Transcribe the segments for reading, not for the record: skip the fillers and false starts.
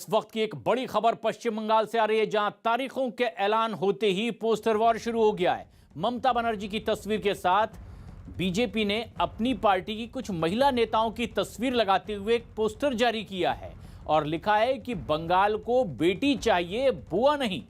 इस वक्त की एक बड़ी खबर पश्चिम बंगाल से आ रही है, जहां तारीखों के ऐलान होते ही पोस्टर वॉर शुरू हो गया है। ममता बनर्जी की तस्वीर के साथ बीजेपी ने अपनी पार्टी की कुछ महिला नेताओं की तस्वीर लगाते हुए एक पोस्टर जारी किया है और लिखा है कि बंगाल को बेटी चाहिए, बुआ नहीं।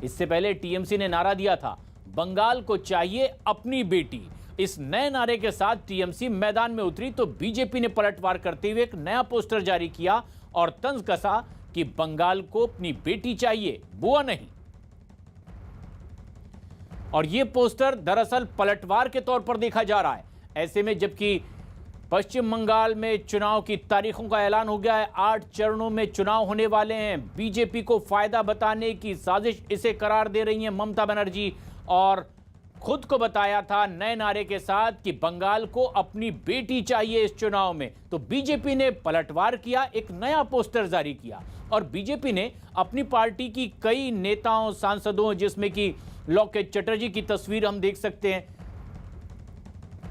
इससे पहले टीएमसी ने नारा दिया था, बंगाल को चाहिए अपनी बेटी। इस नए नारे के साथ टीएमसी मैदान में उतरी तो बीजेपी ने पलटवार करते हुए एक नया पोस्टर जारी किया और तंज कसा कि बंगाल को अपनी बेटी चाहिए, बुआ नहीं। और यह पोस्टर दरअसल पलटवार के तौर पर देखा जा रहा है। ऐसे में जबकि पश्चिम बंगाल में चुनाव की तारीखों का ऐलान हो गया है, 8 चरणों में चुनाव होने वाले हैं। बीजेपी को फायदा बताने की साजिश इसे करार दे रही हैं ममता बनर्जी और खुद को बताया था नए नारे के साथ कि बंगाल को अपनी बेटी चाहिए इस चुनाव में। तो बीजेपी ने पलटवार किया, एक नया पोस्टर जारी किया और बीजेपी ने अपनी पार्टी की कई नेताओं, सांसदों, जिसमें कि लॉकेट चटर्जी की तस्वीर हम देख सकते हैं,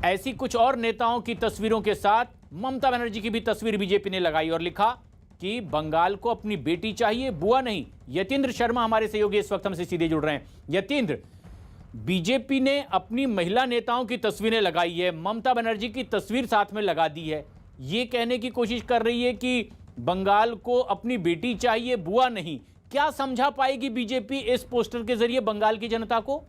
ऐसी कुछ और नेताओं की तस्वीरों के साथ ममता बनर्जी की भी तस्वीर बीजेपी ने लगाई और लिखा कि बंगाल को अपनी बेटी चाहिए, बुआ नहीं। यतीन्द्र शर्मा हमारे सहयोगी इस वक्त हमसे सीधे जुड़ रहे हैं। यतीन्द्र, बीजेपी ने अपनी महिला नेताओं की तस्वीरें लगाई है, ममता बनर्जी की तस्वीर साथ में लगा दी है, ये कहने की कोशिश कर रही है कि बंगाल को अपनी बेटी चाहिए, बुआ नहीं। क्या समझा पाएगी बीजेपी इस पोस्टर के जरिए बंगाल की जनता को?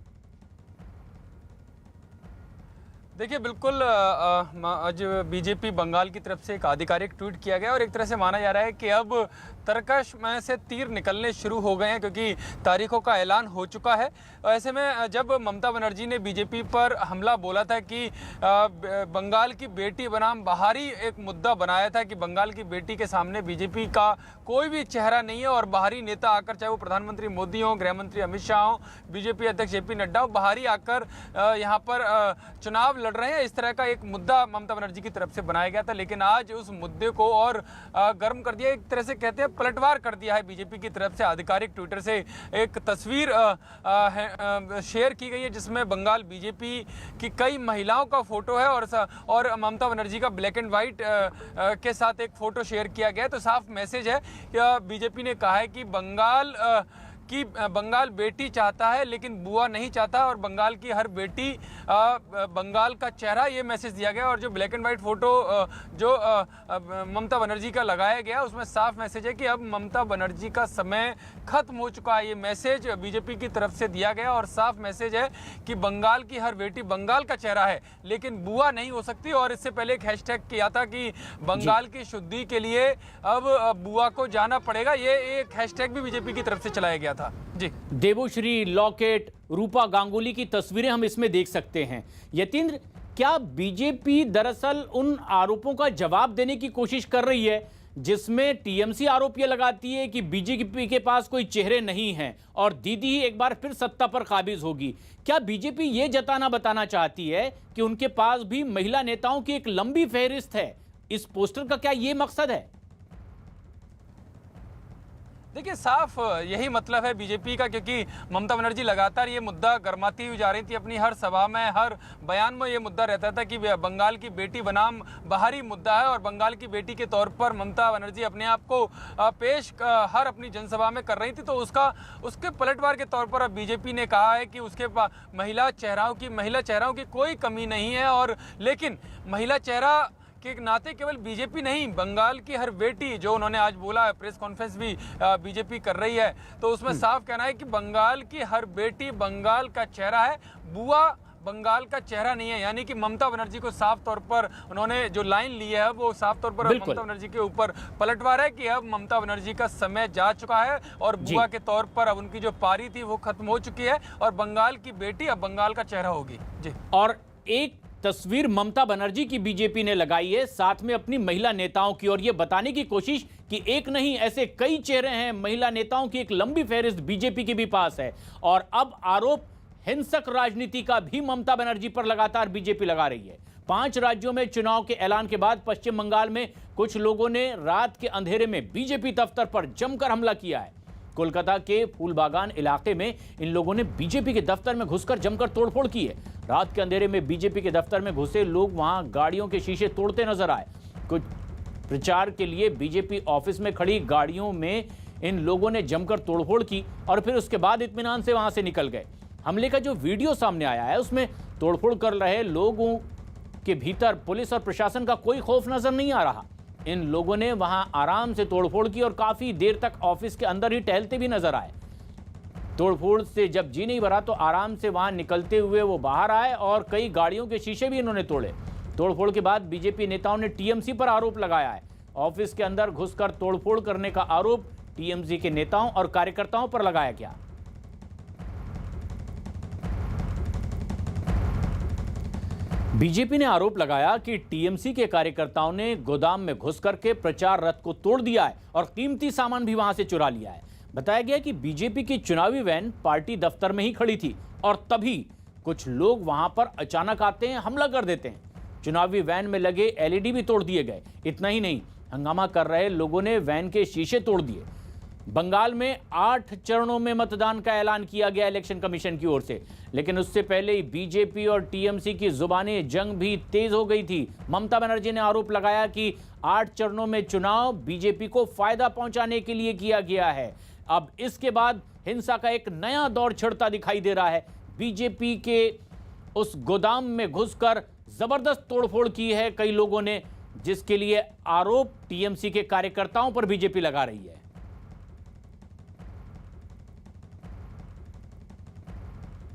देखिए, बिल्कुल आज बीजेपी बंगाल की तरफ से एक आधिकारिक ट्वीट किया गया और एक तरह से माना जा रहा है कि अब तरकश में से तीर निकलने शुरू हो गए हैं, क्योंकि तारीखों का ऐलान हो चुका है। ऐसे में जब ममता बनर्जी ने बीजेपी पर हमला बोला था कि बंगाल की बेटी बनाम बाहरी एक मुद्दा बनाया था कि बंगाल की बेटी के सामने बीजेपी का कोई भी चेहरा नहीं है और बाहरी नेता आकर, चाहे वो प्रधानमंत्री मोदी हों, गृह मंत्री अमित शाह हों, बीजेपी अध्यक्ष जेपी नड्डा हो, बाहरी आकर यहाँ पर चुनाव लड़ रहे हैं, इस तरह का एक मुद्दा ममता बनर्जी की तरफ से बनाया गया था। लेकिन आज उस मुद्दे को और गर्म कर दिया, एक तरह से कहते हैं पलटवार कर दिया है। बीजेपी की तरफ से आधिकारिक ट्विटर से एक तस्वीर शेयर की गई है जिसमें बंगाल बीजेपी की कई महिलाओं का फोटो है और ममता बनर्जी का ब्लैक एंड व्हाइट के साथ एक फोटो शेयर किया गया है। तो साफ मैसेज है कि बीजेपी ने कहा है कि बंगाल बेटी चाहता है लेकिन बुआ नहीं चाहता और बंगाल की हर बेटी बंगाल का चेहरा, ये मैसेज दिया गया। और जो ब्लैक एंड व्हाइट फोटो जो ममता बनर्जी का लगाया गया, उसमें साफ मैसेज है कि अब ममता बनर्जी का समय खत्म हो चुका है। ये मैसेज बीजेपी की तरफ से दिया गया और साफ मैसेज है कि बंगाल की हर बेटी बंगाल का चेहरा है लेकिन बुआ नहीं हो सकती। और इससे पहले एक हैशटैग किया था कि बंगाल की शुद्धि के लिए अब बुआ को जाना पड़ेगा, ये एक हैशटैग भी बीजेपी की तरफ से चलाया गया था। जी, देवोश्री, लॉकेट, रूपा गांगुली की तस्वीरें हम इसमें देख सकते हैं। यतीन्द्र, क्या बीजेपी दरअसल उन आरोपों का जवाब देने की कोशिश कर रही है जिसमें टीएमसी आरोप यह लगाती है कि बीजेपी के पास कोई चेहरे नहीं हैं और दीदी ही एक बार फिर सत्ता पर काबिज होगी? क्या बीजेपी ये बताना चाहती है कि उनके पास भी महिला नेताओं की एक लंबी फहरिस्त है? इस पोस्टर का क्या ये मकसद है? देखिए, साफ यही मतलब है बीजेपी का, क्योंकि ममता बनर्जी लगातार ये मुद्दा गरमाती हुई जा रही थी। अपनी हर सभा में, हर बयान में ये मुद्दा रहता था कि बंगाल की बेटी बनाम बाहरी मुद्दा है और बंगाल की बेटी के तौर पर ममता बनर्जी अपने आप को पेश हर अपनी जनसभा में कर रही थी। तो उसके पलटवार के तौर पर अब बीजेपी ने कहा है कि उसके महिला चेहराओं की कोई कमी नहीं है। और लेकिन महिला चेहरा के नाते केवल बीजेपी नहीं, बंगाल की हर बेटी, जो उन्होंने आज बोला, प्रेस कॉन्फ्रेंस भी बीजेपी कर रही है, तो उसमें साफ कहना है कि बंगाल की हर बेटी बंगाल का चेहरा है, बुआ बंगाल का चेहरा नहीं है। यानी कि ममता बनर्जी को साफ तौर पर उन्होंने जो लाइन ली है वो साफ तौर पर ममता बनर्जी के ऊपर पलटवार है कि अब ममता बनर्जी का समय जा चुका है और बुआ के तौर पर अब उनकी जो पारी थी वो खत्म हो चुकी है और बंगाल की बेटी अब बंगाल का चेहरा होगी। जी, और एक तस्वीर ममता बनर्जी की बीजेपी ने लगाई है साथ में अपनी महिला नेताओं की और यह बताने की कोशिश कि एक नहीं, ऐसे कई चेहरे हैं, महिला नेताओं की एक लंबी फहरिस्त बीजेपी के भी पास है। और अब आरोप हिंसक राजनीति का भी ममता बनर्जी पर लगातार बीजेपी लगा रही है। 5 राज्यों में चुनाव के ऐलान के बाद पश्चिम बंगाल में कुछ लोगों ने रात के अंधेरे में बीजेपी दफ्तर पर जमकर हमला किया है। कोलकाता के फूलबागान इलाके में इन लोगों ने बीजेपी के दफ्तर में घुसकर जमकर तोड़फोड़ की है। रात के अंधेरे में बीजेपी के दफ्तर में घुसे लोग वहां गाड़ियों के शीशे तोड़ते नजर आए। कुछ प्रचार के लिए बीजेपी ऑफिस में खड़ी गाड़ियों में इन लोगों ने जमकर तोड़फोड़ की और फिर उसके बाद इत्मीनान से वहां से निकल गए। हमले का जो वीडियो सामने आया है उसमें तोड़फोड़ कर रहे लोगों के भीतर पुलिस और प्रशासन का कोई खौफ नजर नहीं आ रहा। इन लोगों ने वहां आराम से तोड़फोड़ की और काफी देर तक ऑफिस के अंदर ही टहलते भी नजर आए। तोड़फोड़ से जब जी नहीं भरा तो आराम से वहां निकलते हुए वो बाहर आए और कई गाड़ियों के शीशे भी इन्होंने तोड़े। तोड़फोड़ के बाद बीजेपी नेताओं ने टीएमसी पर आरोप लगाया है। ऑफिस के अंदर घुसकर तोड़फोड़ करने का आरोप टीएमसी के नेताओं और कार्यकर्ताओं पर लगाया गया। बीजेपी ने आरोप लगाया कि टीएमसी के कार्यकर्ताओं ने गोदाम में घुस करके प्रचार रथ को तोड़ दिया है और कीमती सामान भी वहां से चुरा लिया है। बताया गया कि बीजेपी की चुनावी वैन पार्टी दफ्तर में ही खड़ी थी और तभी कुछ लोग वहां पर अचानक आते हैं, हमला कर देते हैं। चुनावी वैन में लगे एलईडी भी तोड़ दिए गए। इतना ही नहीं, हंगामा कर रहे लोगों ने वैन के शीशे तोड़ दिए। बंगाल में 8 चरणों में मतदान का ऐलान किया गया इलेक्शन कमीशन की ओर से, लेकिन उससे पहले ही बीजेपी और टीएमसी की जुबानी जंग भी तेज हो गई थी। ममता बनर्जी ने आरोप लगाया कि 8 चरणों में चुनाव बीजेपी को फायदा पहुंचाने के लिए किया गया है। अब इसके बाद हिंसा का एक नया दौर छिड़ता दिखाई दे रहा है। बीजेपी के उस गोदाम में घुसकर जबरदस्त तोड़फोड़ की है कई लोगों ने, जिसके लिए आरोप टीएमसी के कार्यकर्ताओं पर बीजेपी लगा रही है।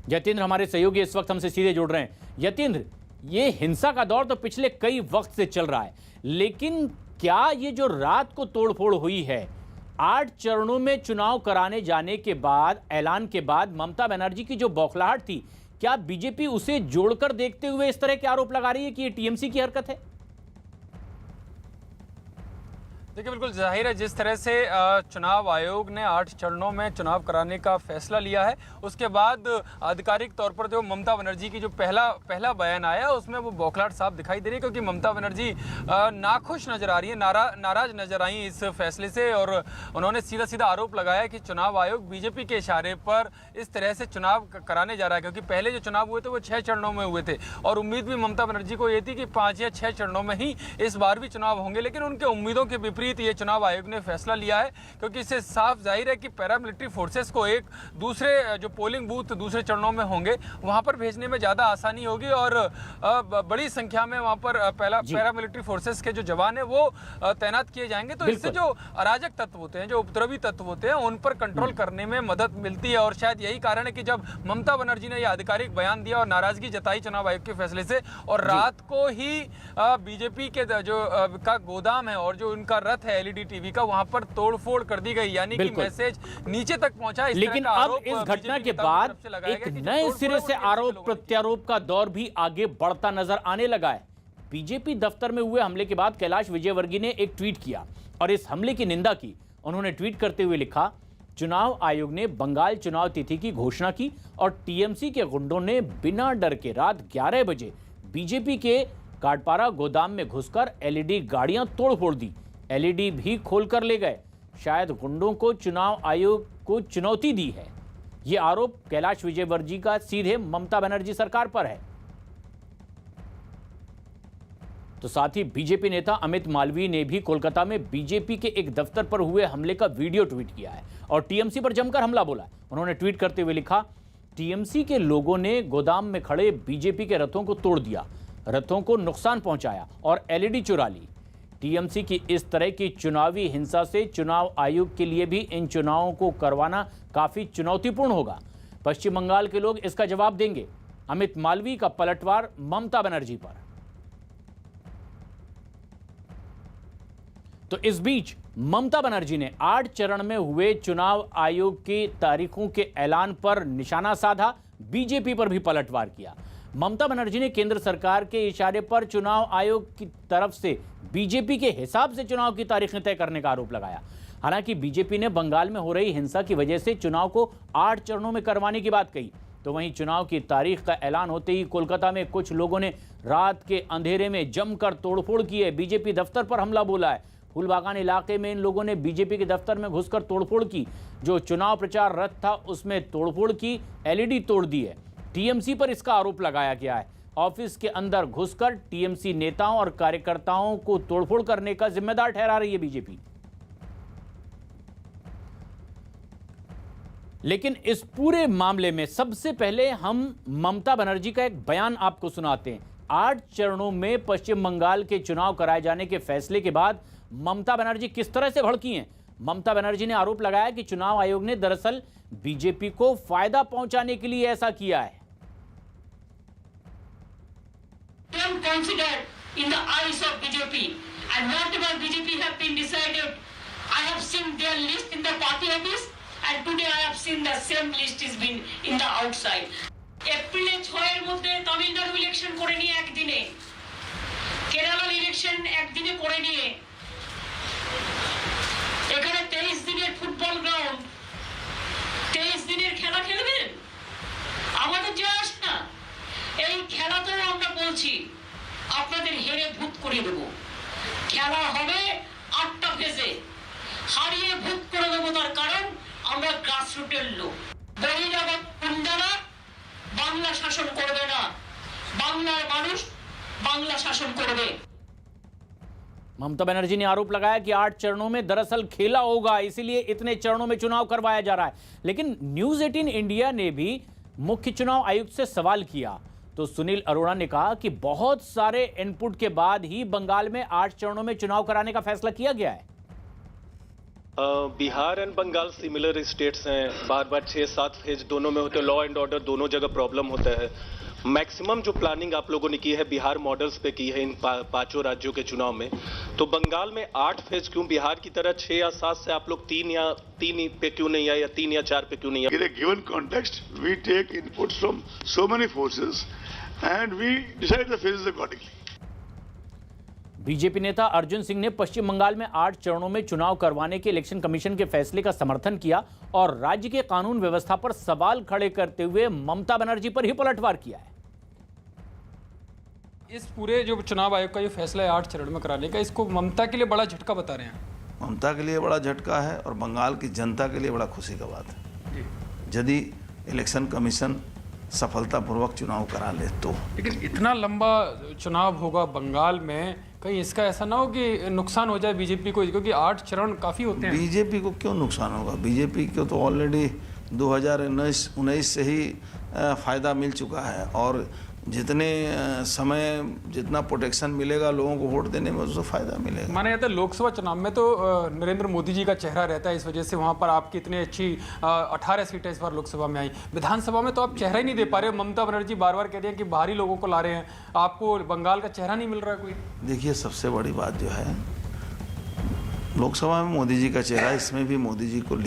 यतीन्द्र हमारे सहयोगी इस वक्त हमसे सीधे जुड़ रहे हैं। यतीन्द्र, ये हिंसा का दौर तो पिछले कई वक्त से चल रहा है, लेकिन क्या ये जो रात को तोड़फोड़ हुई है 8 चरणों में चुनाव कराने जाने के बाद, ऐलान के बाद ममता बनर्जी की जो बौखलाहट थी, क्या बीजेपी उसे जोड़कर देखते हुए इस तरह के आरोप लगा रही है कि ये टीएमसी की हरकत है? देखिए, बिल्कुल जाहिर है, जिस तरह से चुनाव आयोग ने 8 चरणों में चुनाव कराने का फैसला लिया है, उसके बाद आधिकारिक तौर पर जो ममता बनर्जी की जो पहला बयान आया उसमें वो बौखलाहट साफ दिखाई दे रही है, क्योंकि ममता बनर्जी नाखुश नजर आ रही है, नाराज नजर आई इस फैसले से। और उन्होंने सीधा सीधा आरोप लगाया कि चुनाव आयोग बीजेपी के इशारे पर इस तरह से चुनाव कराने जा रहा है, क्योंकि पहले जो चुनाव हुए थे वो 6 चरणों में हुए थे और उम्मीद भी ममता बनर्जी को ये थी कि 5 या 6 चरणों में ही इस बार भी चुनाव होंगे। लेकिन उनके उम्मीदों के विपरीत ये चुनाव आयोग ने फैसला लिया है, क्योंकि इससे साफ जाहिर है कि पैरामिलिट्री फोर्सेस को एक दूसरे जो पोलिंग बूथ दूसरे चरणों में होंगे वहां पर भेजने में ज़्यादा आसानी होगी और बड़ी संख्या में वहां पर पैरामिलिट्री फोर्सेस के जो जवान है वो तैनात किए जाएंगे। तो इससे जो अराजक तत्व होते हैं, जो उपद्रवी तत्व होते हैं, उन पर कंट्रोल करने में मदद मिलती है। और शायद यही कारण है कि जब ममता बनर्जी ने यह आधिकारिक बयान दिया और नाराजगी जताई चुनाव आयोग के फैसले से, और रात को ही बीजेपी के जो का गोदाम है और जो उनका रथ है एलईडी टीवी का, वहां पर तोड़फोड़ कर दी गई, यानी कि मैसेज नीचे तक पहुंचा। लेकिन अब इस घटना के बाद एक नए सिरे से आरोप प्रत्यारोप का दौर भी आगे बढ़ता नजर आने लगा है। बीजेपी दफ्तर में हुए हमले के बाद कैलाश विजयवर्गीय ने एक ट्वीट किया और इस हमले की निंदा की। उन्होंने ट्वीट करते हुए लिखा, चुनाव आयोग ने बंगाल चुनाव तिथि की घोषणा की और टीएमसी के गुंडों ने बिना डर के रात 11 बजे बीजेपी के काटपारा गोदाम में घुसकर एलईडी गाड़ियां तोड़-फोड़ दी, एलईडी भी खोलकर ले गए। शायद गुंडों को चुनाव आयोग को चुनौती दी है। यह आरोप कैलाश विजयवर्गीय का सीधे ममता बनर्जी सरकार पर है। तो साथ ही बीजेपी नेता अमित मालवीय ने भी कोलकाता में बीजेपी के एक दफ्तर पर हुए हमले का वीडियो ट्वीट किया है और टीएमसी पर जमकर हमला बोला है। उन्होंने ट्वीट करते हुए लिखा, टीएमसी के लोगों ने गोदाम में खड़े बीजेपी के रथों को तोड़ दिया, रथों को नुकसान पहुंचाया और एलईडी चुरा ली। टीएमसी की इस तरह की चुनावी हिंसा से चुनाव आयोग के लिए भी इन चुनावों को करवाना काफी चुनौतीपूर्ण होगा। पश्चिम बंगाल के लोग इसका जवाब देंगे। अमित मालवीय का पलटवार ममता बनर्जी पर। तो इस बीच ममता बनर्जी ने 8 चरण में हुए चुनाव आयोग की तारीखों के ऐलान पर निशाना साधा, बीजेपी पर भी पलटवार किया। ममता बनर्जी ने केंद्र सरकार के इशारे पर चुनाव आयोग की तरफ से बीजेपी के हिसाब से चुनाव की तारीखें तय करने का आरोप लगाया। हालांकि बीजेपी ने बंगाल में हो रही हिंसा की वजह से चुनाव को 8 चरणों में करवाने की बात कही, तो वहीं चुनाव की तारीख का ऐलान होते ही कोलकाता में कुछ लोगों ने रात के अंधेरे में जमकर तोड़फोड़ की है, बीजेपी दफ्तर पर हमला बोला है। फूलबागान इलाके में इन लोगों ने बीजेपी के दफ्तर में घुसकर तोड़फोड़ की, जो चुनाव प्रचार रथ था उसमें तोड़फोड़ की, एलईडी तोड़ दी है। टीएमसी पर इसका आरोप लगाया गया है। ऑफिस के अंदर घुसकर टीएमसी नेताओं और कार्यकर्ताओं को तोड़फोड़ करने का जिम्मेदार ठहरा रही है बीजेपी। लेकिन इस पूरे मामले में सबसे पहले हम ममता बनर्जी का एक बयान आपको सुनाते हैं। 8 चरणों में पश्चिम बंगाल के चुनाव कराए जाने के फैसले के बाद ममता बनर्जी किस तरह से भड़की हैं। ममता बनर्जी ने आरोप लगाया कि चुनाव आयोग ने दरअसल बीजेपी को फायदा पहुंचाने के लिए ऐसा किया है। In the eyes of BJP and whatever BJP have been decided, I have seen their list in the party office and today I have seen the same list is been in the outside. এপ্রিলে 6 এর মধ্যে Tamil Nadu election করে নিয়ে একদিনে, কেরালার election একদিনে করে নিয়ে, এখানে 23 দিনের ফুটবল গ্রাউন্ড, 23 দিনের খেলা খেলবেন, আমাদের যে আসে না এই খেলাতেও আমরা বলছি আপনাদের হেরে ভূত করে দেব। খেলা হবে 8টা ফেজে, হারিয়ে ভূত করে দেব। তার কারণ আমরা গ্রাসরুটের লোক। বহিরাগত গুন্ডারা বাংলা শাসন করবে না, বাংলার মানুষ বাংলা শাসন করবে। ममता बनर्जी ने आरोप लगाया कि 8 चरणों में दरअसल खेला होगा, इसीलिए इतने चरणों में चुनाव करवाया जा रहा है। लेकिन न्यूज 18 इंडिया ने भी मुख्य चुनाव आयुक्त से सवाल किया तो सुनील अरोड़ा ने कहा कि बहुत सारे इनपुट के बाद ही बंगाल में 8 चरणों में चुनाव कराने का फैसला किया गया है। Bihar and Bengal similar states हैं, बार बार 6-7 फेज दोनों में होते हैं, लॉ एंड ऑर्डर दोनों जगह प्रॉब्लम होता है। मैक्सिमम जो प्लानिंग आप लोगों ने की है बिहार मॉडल्स पे की है इन पांचों राज्यों के चुनाव में, तो बंगाल में 8 फेज क्यों, बिहार की तरह 6 या 7 से आप लोग 3 पे क्यों नहीं आए या 3 या 4 पे क्यों नहीं आए? In a given context, we take inputs from so many forces and we decide the phases accordingly. BJP नेता अर्जुन सिंह ने पश्चिम बंगाल में 8 चरणों में चुनाव करवाने के इलेक्शन कमीशन के फैसले का समर्थन किया और राज्य के कानून व्यवस्था पर सवाल खड़े करते हुए ममता बनर्जी पर ही पलटवार किया है। इस पूरे जो चुनाव आयोग का जो फैसला है 8 चरण में कराने का, इसको ममता के लिए बड़ा झटका बता रहे हैं। ममता के लिए बड़ा झटका है और बंगाल की जनता के लिए बड़ा खुशी का बात है यदि इलेक्शन कमीशन सफलतापूर्वक चुनाव करा ले तो। लेकिन इतना लंबा चुनाव होगा बंगाल में, कहीं इसका ऐसा ना हो कि नुकसान हो जाए बीजेपी को, क्योंकि 8 चरण काफ़ी होते हैं। बीजेपी को क्यों नुकसान होगा? बीजेपी को तो ऑलरेडी 2019 से ही फ़ायदा मिल चुका है और जितने समय जितना प्रोटेक्शन मिलेगा लोगों को वोट देने में उससे फ़ायदा मिलेगा। माना जाता है लोकसभा चुनाव में तो नरेंद्र मोदी जी का चेहरा रहता है, इस वजह से वहाँ पर आपकी इतनी अच्छी 18 सीटें इस बार लोकसभा में आई। विधानसभा में तो आप चेहरा ही नहीं दे पा रहे हो। ममता बनर्जी बार बार कह रही हैं कि बाहरी लोगों को ला रहे हैं, आपको बंगाल का चेहरा नहीं मिल रहा कोई। देखिए, सबसे बड़ी बात जो है लोकसभा में मोदी जी का चेहरा, इसमें भी मोदी जी को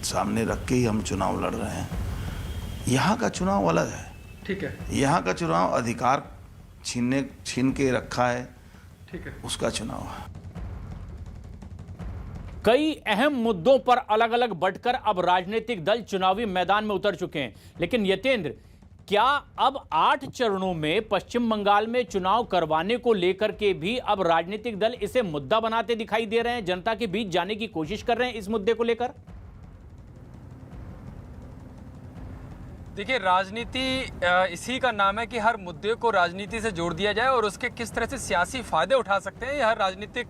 सामने रख के ही हम चुनाव लड़ रहे हैं। यहाँ का चुनाव अलग है, ठीक है। यहाँ का चुनाव अधिकार छीन के रखा है, ठीक है, उसका चुनाव है। कई अहम मुद्दों पर अलग अलग बंटकर अब राजनीतिक दल चुनावी मैदान में उतर चुके हैं। लेकिन यतेंद्र, क्या अब 8 चरणों में पश्चिम बंगाल में चुनाव करवाने को लेकर के भी अब राजनीतिक दल इसे मुद्दा बनाते दिखाई दे रहे हैं, जनता के बीच जाने की कोशिश कर रहे हैं इस मुद्दे को लेकर? देखिए, राजनीति इसी का नाम है कि हर मुद्दे को राजनीति से जोड़ दिया जाए और उसके किस तरह से सियासी फायदे उठा सकते हैं, यह हर राजनीतिक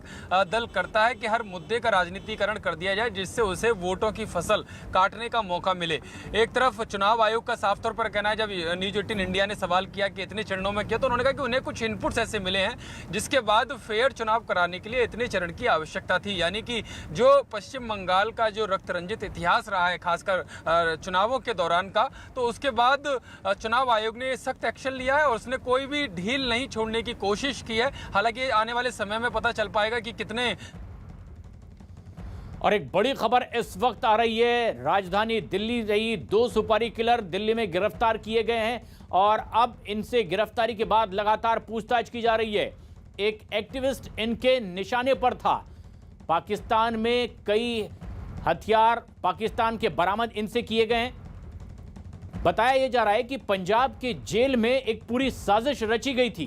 दल करता है कि हर मुद्दे का राजनीतिकरण कर दिया जाए जिससे उसे वोटों की फसल काटने का मौका मिले। एक तरफ चुनाव आयोग का साफ तौर पर कहना है, जब न्यूज 18 इंडिया ने सवाल किया कि इतने चरणों में किया, तो उन्होंने कहा कि उन्हें कुछ इनपुट्स ऐसे मिले हैं जिसके बाद फेयर चुनाव कराने के लिए इतने चरण की आवश्यकता थी। यानी कि जो पश्चिम बंगाल का जो रक्त रंजित इतिहास रहा है खासकर चुनावों के दौरान का, तो उसके बाद चुनाव आयोग ने सख्त एक्शन लिया है और उसने कोई भी ढील नहीं छोड़ने की कोशिश की है। हालांकि आने वाले समय में पता चल पाएगा कि कितने। और एक बड़ी खबर इस वक्त आ रही है, राजधानी दिल्ली रही 2 सुपारी किलर दिल्ली में गिरफ्तार किए गए हैं और अब इनसे गिरफ्तारी के बाद लगातार पूछताछ की जा रही है। एक एक्टिविस्ट इनके निशाने पर था। पाकिस्तान में कई हथियार पाकिस्तान के बरामद इनसे किए गए हैं। बताया यह जा रहा है कि पंजाब के जेल में एक पूरी साजिश रची गई थी।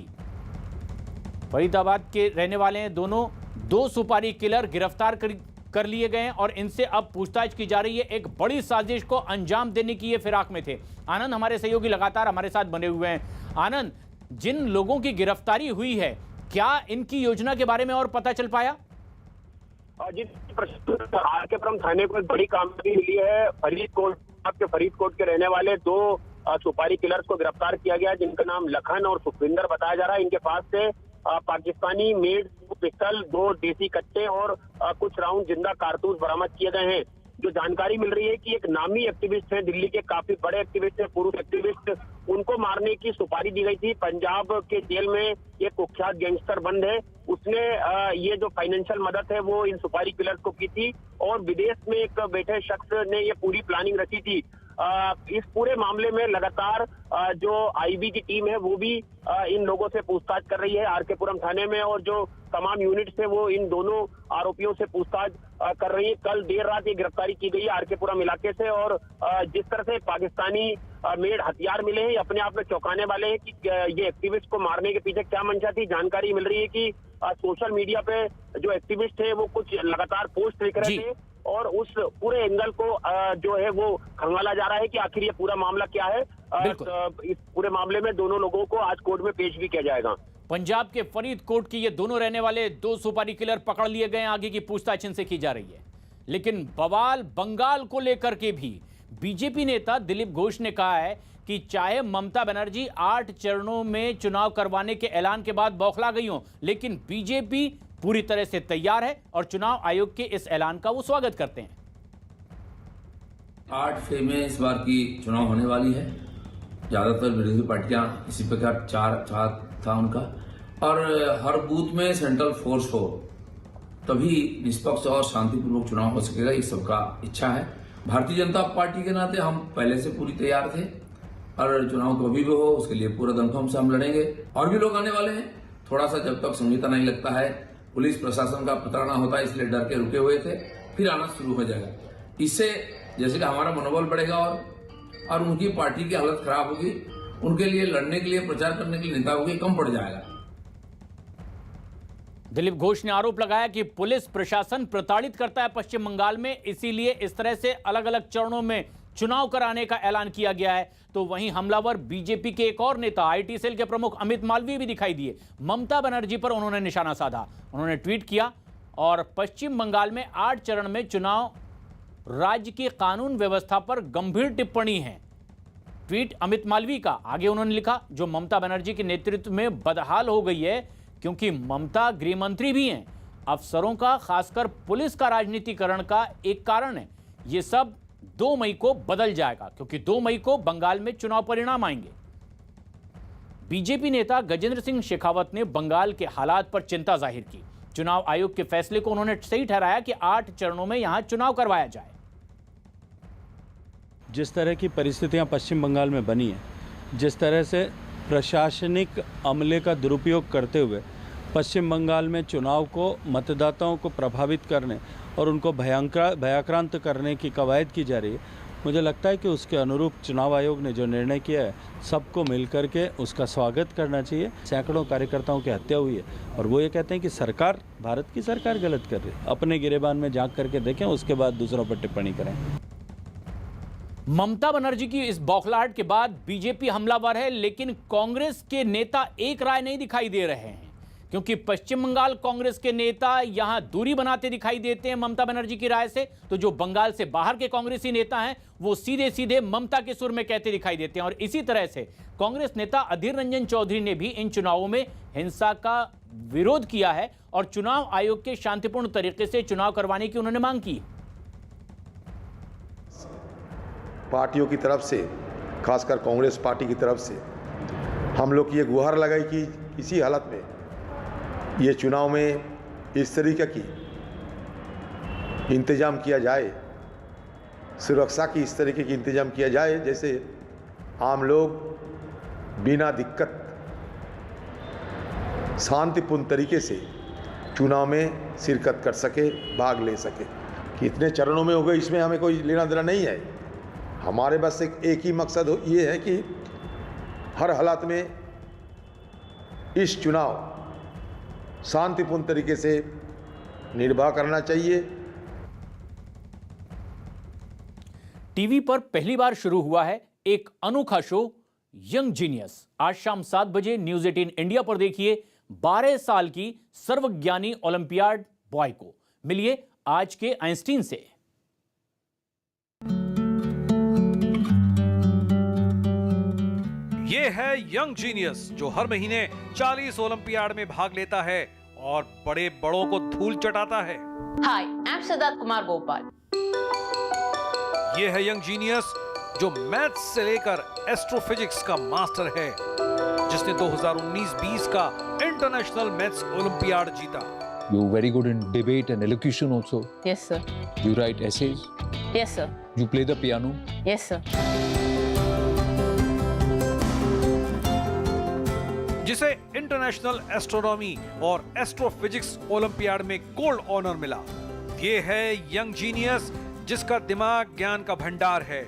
फरीदाबाद के रहने वाले हैं दोनों। 2 सुपारी किलर गिरफ्तार कर लिए गए हैं और इनसे अब पूछताछ की जा रही है। एक बड़ी साजिश को अंजाम देने की ये फिराक में थे। आनंद, हमारे सहयोगी लगातार हमारे साथ बने हुए हैं। आनंद, जिन लोगों की गिरफ्तारी हुई है, क्या इनकी योजना के बारे में और पता चल पाया? आरकेपुरम थाने को एक बड़ी कामयाबी मिली है। फरीदकोट पंजाब के फरीदकोट के रहने वाले 2 सुपारी किलर्स को गिरफ्तार किया गया, जिनका नाम लखन और सुखविंदर बताया जा रहा है। इनके पास से पाकिस्तानी मेड पिस्टल, 2 देसी कट्टे और कुछ राउंड जिंदा कारतूस बरामद किए गए हैं। जो जानकारी मिल रही है कि एक नामी एक्टिविस्ट है, दिल्ली के काफी बड़े एक्टिविस्ट है, पुरुष एक्टिविस्ट, उनको मारने की सुपारी दी गई थी। पंजाब के जेल में एक कुख्यात गैंगस्टर बंद है, उसने ये जो फाइनेंशियल मदद है वो इन सुपारी किलर्स को की थी और विदेश में एक बैठे शख्स ने ये पूरी प्लानिंग रची थी। इस पूरे मामले में लगातार जो आईबी की टीम है वो भी इन लोगों से पूछताछ कर रही है आरके पुरम थाने में, और जो तमाम यूनिट्स है वो इन दोनों आरोपियों से पूछताछ कर रही है। कल देर रात ये गिरफ्तारी की गई है आरके पुरम इलाके से, और जिस तरह से पाकिस्तानी मेड हथियार मिले हैं, अपने आप में चौंकाने वाले हैं कि ये एक्टिविस्ट को मारने के पीछे क्या मंशा थी। जानकारी मिल रही है कि सोशल मीडिया पे जो एक्टिविस्ट है वो कुछ लगातार पोस्ट लिख रहे थे और उस पूरे एंगल को जो है वो खंगाला जा रहा है कि आखिर ये पूरा मामला क्या है। इस पूरे मामले में दोनों लोगों को आज कोर्ट में पेश भी किया जाएगा। पंजाब के फरीदकोट के ये दोनों रहने वाले 2 सुपारी किलर पकड़ लिए गए, आगे की पूछताछ इनसे की जा रही है। लेकिन बवाल बंगाल को लेकर के भी बीजेपी नेता दिलीप घोष ने कहा है कि चाहे ममता बनर्जी 8 चरणों में चुनाव करवाने के ऐलान के बाद बौखला गई हो, लेकिन बीजेपी पूरी तरह से तैयार है और चुनाव आयोग के इस ऐलान का वो स्वागत करते हैं। 8 फे में इस बार की चुनाव होने वाली है। ज्यादातर विरोधी पार्टियां इसी प्रकार 4 था उनका, और हर बूथ में सेंट्रल फोर्स हो, तभी निष्पक्ष और शांतिपूर्वक चुनाव हो सकेगा, ये सबका इच्छा है। भारतीय जनता पार्टी के नाते हम पहले से पूरी तैयार थे और चुनाव कभी भी हो उसके लिए पूरा दमखम से हम लड़ेंगे। और भी लोग आने वाले हैं, थोड़ा सा जब तक समझौता नहीं लगता है, पुलिस प्रशासन का प्रताड़ना होता है, इसलिए डर के रुके हुए थे, फिर आना शुरू हो जाएगा। इससे जैसे कि हमारा मनोबल बढ़ेगा और उनकी पार्टी की हालत खराब होगी, उनके लिए लड़ने के लिए, प्रचार करने के लिए नेताओं की कम पड़ जाएगा। दिलीप घोष ने आरोप लगाया कि पुलिस प्रशासन प्रताड़ित करता है पश्चिम बंगाल में, इसीलिए इस तरह से अलग अलग चरणों में चुनाव कराने का ऐलान किया गया है। तो वहीं हमलावर बीजेपी के एक और नेता आईटी सेल के प्रमुख अमित मालवीय भी दिखाई दिए। ममता बनर्जी पर उन्होंने निशाना साधा, उन्होंने ट्वीट किया और पश्चिम बंगाल में 8 चरण में चुनाव, राज्य की कानून व्यवस्था पर गंभीर टिप्पणी है। ट्वीट अमित मालवीय का, आगे उन्होंने लिखा, जो ममता बनर्जी के नेतृत्व में बदहाल हो गई है, क्योंकि ममता गृह मंत्री भी हैं। अफसरों का, खासकर पुलिस का राजनीतिकरण का एक कारण है। ये सब 2 मई को बदल जाएगा, क्योंकि 2 मई को बंगाल में चुनाव परिणाम आएंगे। बीजेपी नेता गजेंद्र सिंह शेखावत ने बंगाल के हालात पर चिंता जाहिर की। चुनाव आयोग के फैसले को उन्होंने सही ठहराया कि 8 चरणों में यहां चुनाव करवाया जाए। जिस तरह की परिस्थितियां पश्चिम बंगाल में बनी है, जिस तरह से प्रशासनिक अमले का दुरुपयोग करते हुए पश्चिम बंगाल में चुनाव को, मतदाताओं को प्रभावित करने और उनको भयाक्रांत करने की कवायद की जा रही है, मुझे लगता है कि उसके अनुरूप चुनाव आयोग ने जो निर्णय किया है, सबको मिलकर के उसका स्वागत करना चाहिए। सैकड़ों कार्यकर्ताओं की हत्या हुई है और वो ये कहते हैं कि सरकार, भारत की सरकार गलत कर रही है। अपने गिरेबान में झांक करके देखें, उसके बाद दूसरों पर टिप्पणी करें। ममता बनर्जी की इस बौखलाहट के बाद बीजेपी हमलावर है, लेकिन कांग्रेस के नेता एक राय नहीं दिखाई दे रहे हैं, क्योंकि पश्चिम बंगाल कांग्रेस के नेता यहां दूरी बनाते दिखाई देते हैं ममता बनर्जी की राय से। तो जो बंगाल से बाहर के कांग्रेसी नेता हैं, वो सीधे सीधे ममता के सुर में कहते दिखाई देते हैं। और इसी तरह से कांग्रेस नेता अधीर रंजन चौधरी ने भी इन चुनावों में हिंसा का विरोध किया है और चुनाव आयोग के शांतिपूर्ण तरीके से चुनाव करवाने की उन्होंने मांग की। पार्टियों की तरफ से, खासकर कांग्रेस पार्टी की तरफ से हम लोग की ये गुहार लगाई कि इसी हालत में ये चुनाव में इस तरीके की इंतजाम किया जाए, सुरक्षा की इस तरीके की इंतजाम किया जाए, जैसे आम लोग बिना दिक्कत शांतिपूर्ण तरीके से चुनाव में शिरकत कर सके, भाग ले सके। कितने चरणों में हो गए इसमें हमें कोई लेना देना नहीं है। हमारे बस एक ही मकसद ये है कि हर हालात में इस चुनाव शांतिपूर्ण तरीके से निर्वाह करना चाहिए। टीवी पर पहली बार शुरू हुआ है एक अनोखा शो, यंग जीनियस। आज शाम 7 बजे न्यूज 18 इंडिया पर देखिए 12 साल की सर्वज्ञानी ओलंपियाड बॉय को। मिलिए आज के आइंस्टीन से। है यंग जीनियस, जो हर महीने 40 ओलंपियाड में भाग लेता है और बड़े बड़ों को धूल चटाता है। Hi, I'm Siddharth Kumar Gopal. ये है यंग जीनियस जो मैथ्स से लेकर एस्ट्रोफिजिक्स का मास्टर है, जिसने 2019-20 का इंटरनेशनल मैथ्स ओलंपियाड जीता। You're very good in debate and elocution also. Yes, sir. You write essays. Yes, sir. You play the piano. Yes, sir. जिसे इंटरनेशनल एस्ट्रोनॉमी और एस्ट्रोफिजिक्स ओलंपियाड में गोल्ड ऑनर मिला। ये है यंग जीनियस जिसका दिमाग ज्ञान का भंडार है।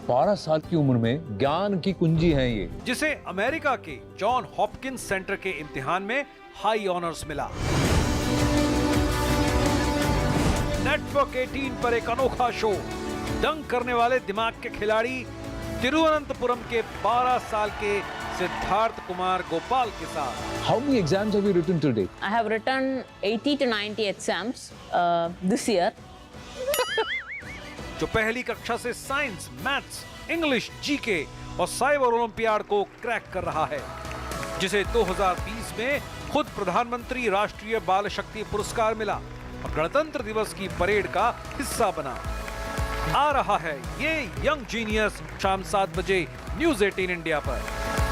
12 साल की उम्र में ज्ञान की कुंजी है ये। जिसे अमेरिका के जॉन हॉपकिंस सेंटर के इम्तिहान में हाई ऑनर्स मिला। नेटवर्क 18 पर एक अनोखा शो, दंग करने वाले दिमाग के खिलाड़ी तिरुवनंतपुरम के 12 साल के सिद्धार्थ कुमार गोपाल के साथ। How many exams have you written till date? I have written 80 to 90 exams this year. जो पहली कक्षा से साइंस, मैथ्स, इंग्लिश, जीके और साइबर ओलंपियाड को क्रैक कर रहा है, जिसे 2020 में खुद प्रधानमंत्री राष्ट्रीय बाल शक्ति पुरस्कार मिला और गणतंत्र दिवस की परेड का हिस्सा बना। आ रहा है ये यंग जीनियस शाम 7 बजे न्यूज़ 18 इंडिया पर।